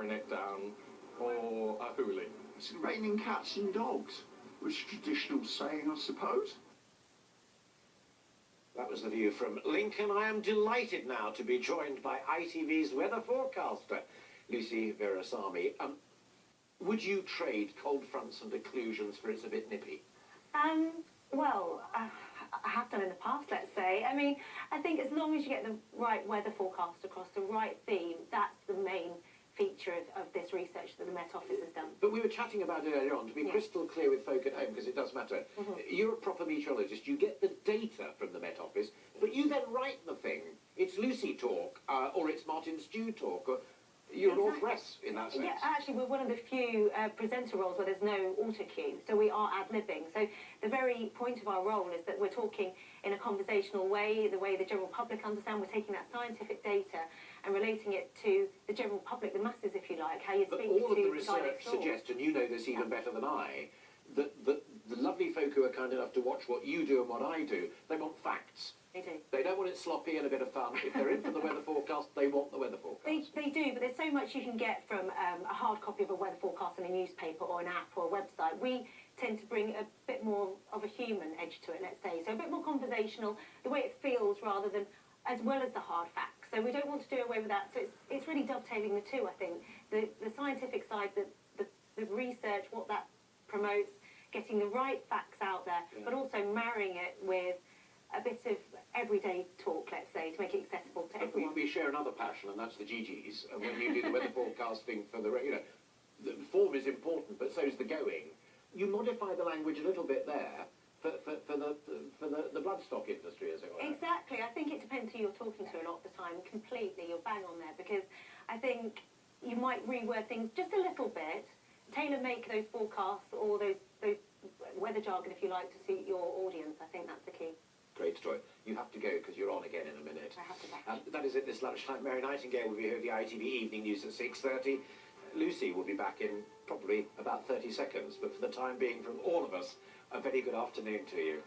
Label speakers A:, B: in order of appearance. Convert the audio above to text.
A: clarinet down, or a hoolie?
B: It's raining cats and dogs, which is a traditional saying, I suppose.
C: That was the view from Lincoln. I am delighted now to be joined by ITV's weather forecaster, Lucy Verasamy. Would you trade cold fronts and occlusions for it's a bit nippy?
D: Well, I have done in the past, let's say. I mean, I think as long as you get the right weather forecast across the right theme, that's the main feature of this research that the Met Office has done.
C: But we were chatting about it earlier on, to be crystal clear with folk at home, because it does matter. You're a proper meteorologist. You get the data from the Met Office, but you then write the thing. It's Lucy talk, or it's Martin Stew talk, or you're Northwest in that sense.
D: Yeah, actually, we're one of the few presenter roles where there's no auto-cue, so we are ad-libbing. So the very point of our role is that we're talking in a conversational way, the way the general public understand. We're taking that scientific data and relating it to the general public, the masses, if you like, how you speak to
C: But all of the research suggests, and you know this even better than I, that the lovely folk who are kind enough to watch what you do and what I do, they want facts.
D: They do.
C: They don't want it sloppy and a bit of fun. If they're in for the weather forecast, they want the weather forecast.
D: They do, but there's so much you can get from a hard copy of a weather forecast in a newspaper or an app or a website. We tend to bring a bit more of a human edge to it, let's say. So a bit more conversational, the way it feels rather than as well as the hard facts. So we don't want to do away with that. So it's really dovetailing the two, I think. The scientific side, the research, what that promotes, getting the right facts out there, but also marrying it with a bit of everyday talk, let's say, to make it accessible to everyone.
C: We share another passion, and that's the GGs. And when you do the weather forecasting for the the form is important, but so is the going. You modify the language a little bit there for the bloodstock industry, as it were.
D: Exactly. I think it depends who you're talking to a lot of the time. Completely, you're bang on there, because I think you might reword things just a little bit, tailor-make those forecasts or those weather jargon, if you like, to suit your audience. I think that's the key.
C: Great story. You have to go because you're on again in a minute.
D: I have to back.
C: That is it this lunchtime. Mary Nightingale will be here with the ITV Evening News at 6:30. Lucy will be back in probably about 30 seconds. But for the time being, from all of us, a very good afternoon to you.